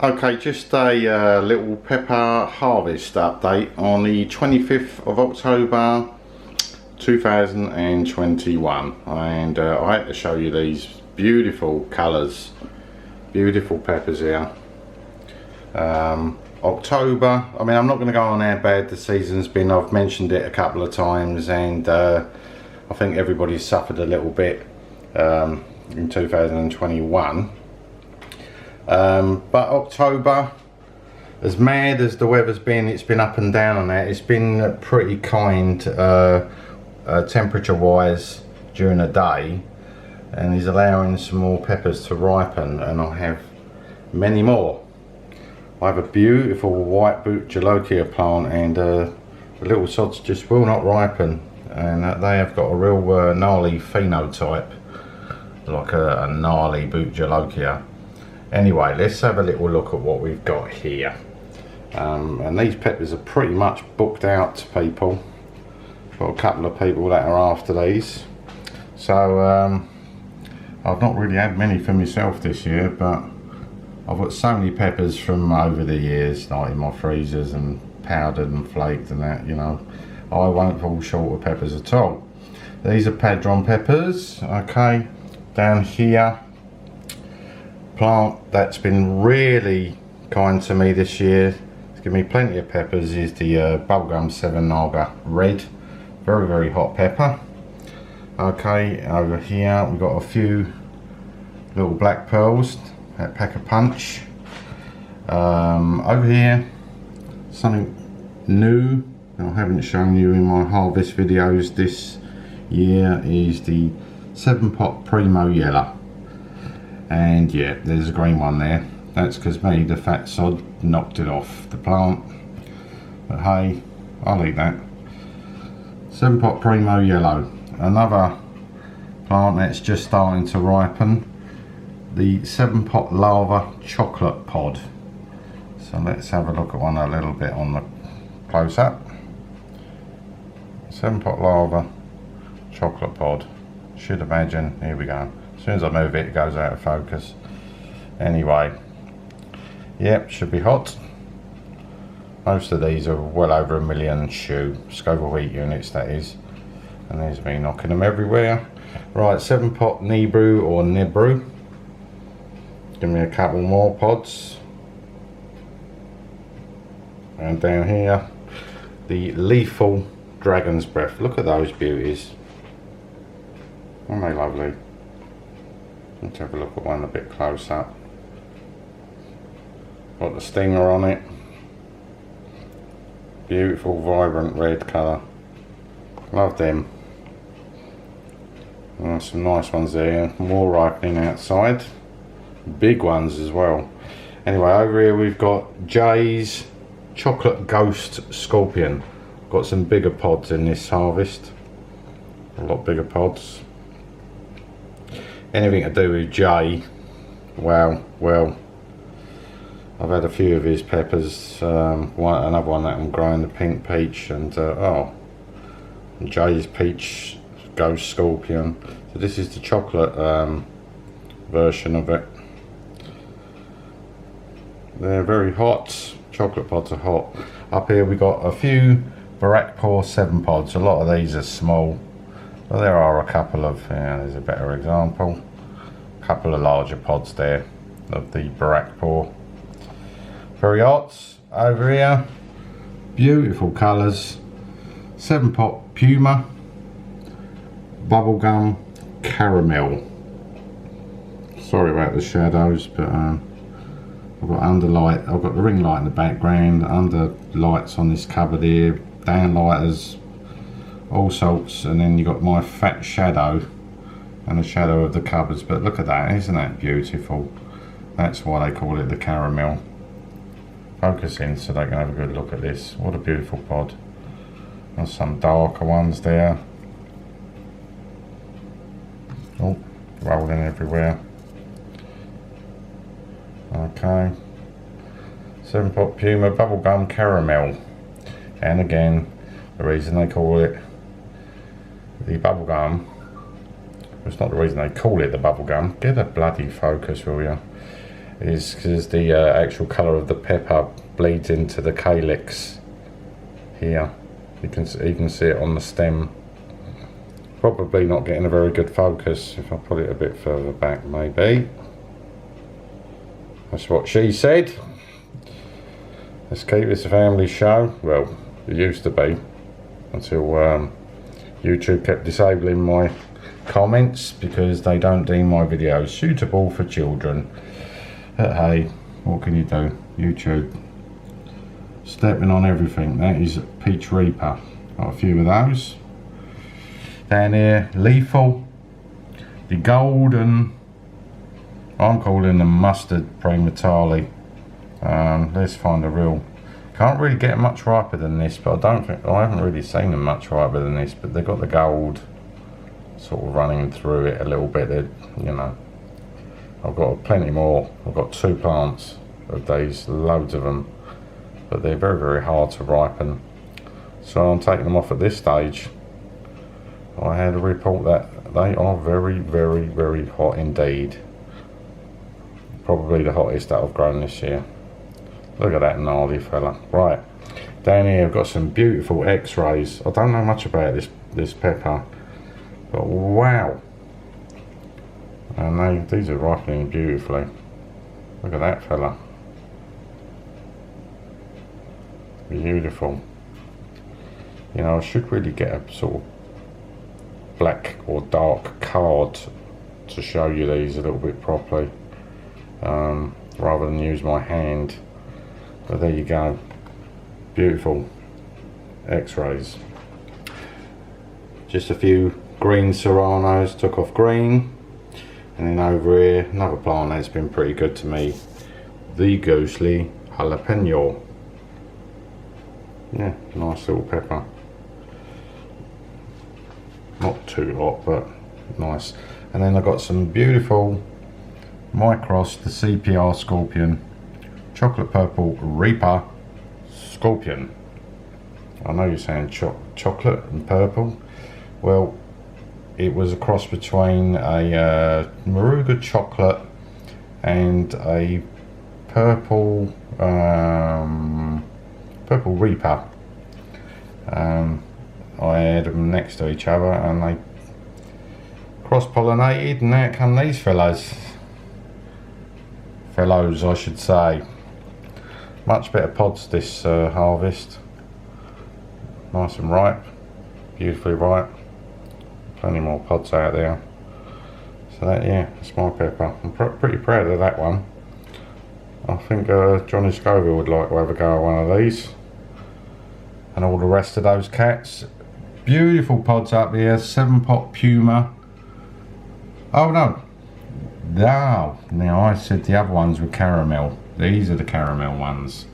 Okay, just a little pepper harvest update on the 25th of October 2021, and I had to show you these beautiful colours, beautiful peppers here. October, I mean, I'm not going to go on how bad the season's been. I've mentioned it a couple of times, and I think everybody's suffered a little bit in 2021. But October, as mad as the weather's been, it's been up and down on that. It's been pretty kind temperature wise during the day, and is allowing some more peppers to ripen, and I have many more. I have a beautiful white boot jolokia plant, and the little sods just will not ripen, and they have got a real gnarly phenotype, like a gnarly boot jolokia. Anyway, let's have a little look at what we've got here. And these peppers are pretty much booked out to people. Got a couple of people that are after these. So I've not really had many for myself this year, but I've got so many peppers from over the years, like in my freezers and powdered and flaked and that, you know. I won't fall short of peppers at all. These are padron peppers, okay. Down here, plant that's been really kind to me this year, it's given me plenty of peppers, is the bubblegum 7 Naga red. Very hot pepper. Okay, over here we've got a few little black pearls that pack a punch. Over here, something new I haven't shown you in my harvest videos this year is the 7-pot Primo Yellow. And yeah, there's a green one there. That's because me, the fat sod, knocked it off the plant. But hey, I'll eat that. 7-pot Primo Yellow. Another plant that's just starting to ripen. The 7-pot Lava Chocolate Pod. So let's have a look at one a little bit on the close-up. 7-pot Lava Chocolate Pod. Should imagine, here we go. As soon as I move it, it goes out of focus. Anyway, yep, should be hot. Most of these are well over 1 million Scoville heat units, that is. And there's me knocking them everywhere. Right, 7-pot Nibru or Nibru. Give me a couple more pods. And down here, the Lethal Dragon's Breath. Look at those beauties. Aren't they lovely? Let's have a look at one a bit close up. Got the stinger on it. Beautiful vibrant red colour. Love them. Some nice ones there. More ripening outside. Big ones as well. Anyway, over here we've got Jay's Chocolate Ghost Scorpion. Got some bigger pods in this harvest. A lot bigger pods. Anything to do with Jay, well, I've had a few of his peppers. Another one that I'm growing, the pink peach, and Jay's peach ghost scorpion. So this is the chocolate version of it. They're very hot. Chocolate pods are hot. Up here we got a few Barakpur 7 pods. A lot of these are small. Well, there are a couple of, there's a better example, a couple of larger pods there of the Barakpur. Very hot. Over here, beautiful colours, 7-pot Puma, Bubblegum Caramel. Sorry about the shadows, but I've got underlight, I've got the ring light in the background, under lights on this cupboard here, down lighters, all sorts, and then you got my fat shadow and the shadow of the cupboards. But look at that, isn't that beautiful? That's why they call it the caramel. Focus in so they can have a good look at this. What a beautiful pod. There's some darker ones there. Oh, rolling everywhere. Okay, 7-pot Puma Bubblegum Caramel. And again, the reason they call it the bubblegum, it's not the reason they call it the bubblegum. Get a bloody focus, will you? is because the actual colour of the pepper bleeds into the calyx here. You can even see it on the stem. Probably not getting a very good focus. If I put it a bit further back, maybe. That's what she said. Let's keep this a family show. Well, it used to be, until YouTube kept disabling my comments because they don't deem my videos suitable for children. But hey, what can you do? YouTube stepping on everything. That is Peach Reaper. Got a few of those. Down here, Lethal, the golden, I'm calling them mustard prematale. Let's find a real, can't really get much riper than this, but I haven't really seen them much riper than this, but they've got the gold sort of running through it a little bit. You know, I've got plenty more. I've got 2 plants of these, loads of them, but they're very, very hard to ripen. So I'm taking them off at this stage. I had a report that they are very, very, very hot indeed. Probably the hottest that I've grown this year. Look at that gnarly fella. Right, down here I've got some beautiful X-rays. I don't know much about this pepper, but wow. And these are ripening beautifully. Look at that fella. Beautiful. You know, I should really get a sort of black or dark card to show you these a little bit properly, rather than use my hand. But there you go, beautiful X-rays. Just a few green serranos, took off green. And then over here, another plant that's been pretty good to me, the ghostly jalapeno. Yeah, nice little pepper. Not too hot, but nice. And then I've got some beautiful Micros, the CPR Scorpion, chocolate purple Reaper Scorpion. I know you're saying chocolate and purple. Well, it was a cross between a Maruga chocolate and a purple purple Reaper. I had them next to each other and they cross-pollinated, and out come these fellows I should say. Much better pods this harvest. Nice and ripe, beautifully ripe. Plenty more pods out there. So that, yeah, that's my pepper. I'm pretty proud of that one. I think Johnny Scoville would like to have a go at one of these. And all the rest of those cats. Beautiful pods up here, 7-pot Puma. Oh no, now I said the other ones were caramel. These are the caramel ones.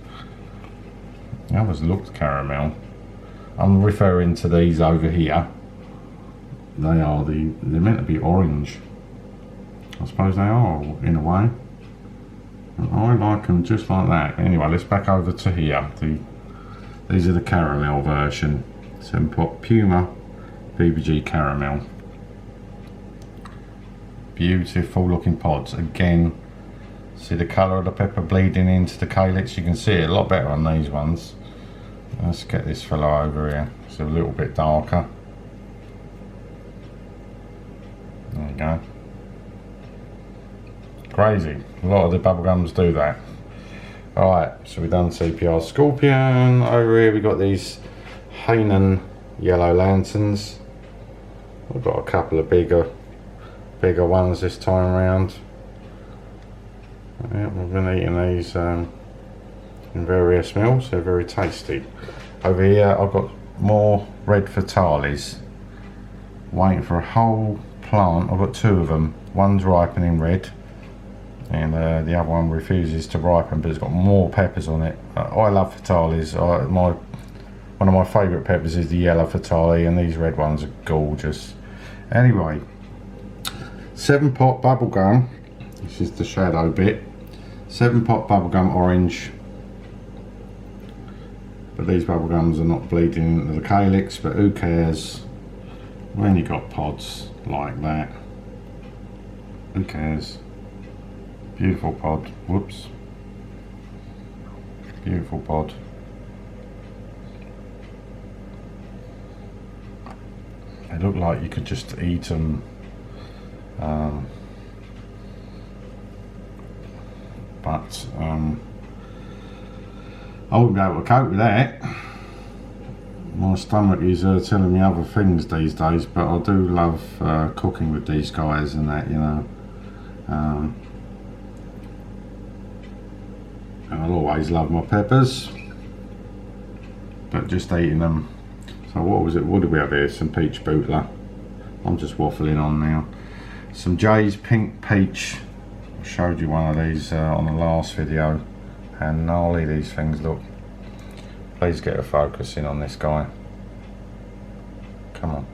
The others looked caramel. I'm referring to these over here. They're meant to be orange. I suppose they are in a way. I like them just like that. Anyway, let's back over to here. These are the caramel version. 7-pot Puma BBG caramel. Beautiful looking pods. Again, see the colour of the pepper bleeding into the calyx. You can see it a lot better on these ones. Let's get this fella over here. It's a little bit darker. There you go. Crazy. A lot of the bubblegums do that. Alright, so we've done CPR Scorpion. Over here we got these Hainan yellow lanterns. We've got a couple of bigger ones this time around. Yeah, we've been eating these in various meals. They're very tasty. Over here I've got more red fatales. Waiting for a whole plant. I've got 2 of them. One's ripening red, and the other one refuses to ripen, but it's got more peppers on it. I love fatales. One of my favourite peppers is the yellow fatale, and these red ones are gorgeous. Anyway, 7-pot bubblegum. This is the shadow bit. 7-pot bubblegum orange. But these bubblegums are not bleeding into the calyx, but who cares when you got pods like that? Who cares? Beautiful pod. Whoops. Beautiful pod. They look like you could just eat them. But I wouldn't be able to cope with that. My stomach is telling me other things these days, but I do love cooking with these guys and that, you know. And I'll always love my peppers, but just eating them. So what was it? What did we have here? Some peach bootler. I'm just waffling on now. Some Jay's pink peach. I showed you one of these on the last video, and gnarly these things look. Please get a focus in on this guy. Come on.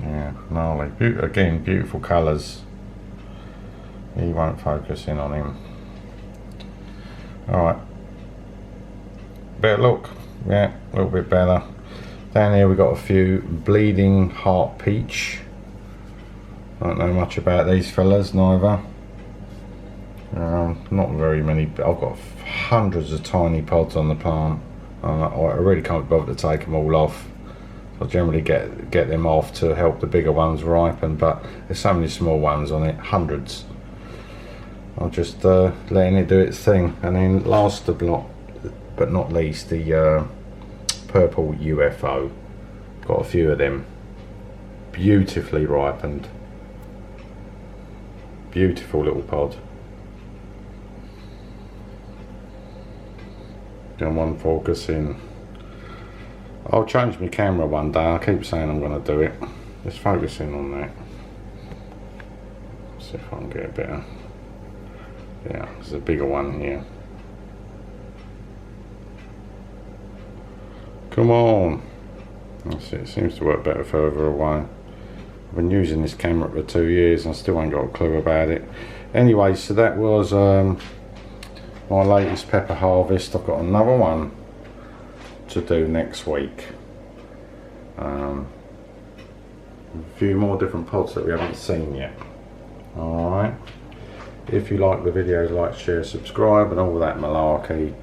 Yeah, gnarly. Again, beautiful colours. He won't focus in on him. Alright. Better look. Yeah, a little bit better. Down here we've got a few bleeding heart peach. Don't know much about these fellas neither. Not very many. I've got hundreds of tiny pods on the plant. I really can't bother to take them all off. I generally get them off to help the bigger ones ripen, but there's so many small ones on it, hundreds. I'm just letting it do its thing. And then last but not least, the purple UFO. Got a few of them. Beautifully ripened. Beautiful little pod. Got one focusing. I'll change my camera one day. I keep saying I'm going to do it. Just focusing on that. See if I can get it better. Yeah, there's a bigger one here. Come on. That's it. Seems to work better further away. I've been using this camera for 2 years and I still ain't got a clue about it. Anyway, so that was my latest pepper harvest. I've got another one to do next week. A few more different pods that we haven't seen yet. Alright. If you like the videos, like, share, subscribe and all that malarkey.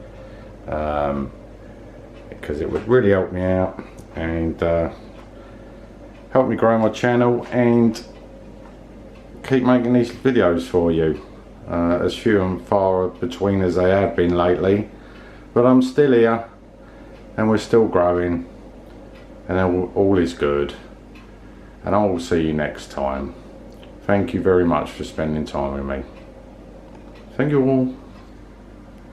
Because it would really help me out and help me grow my channel and keep making these videos for you. As few and far between as they have been lately, but I'm still here and we're still growing and all is good, and I will see you next time. Thank you very much for spending time with me. Thank you all.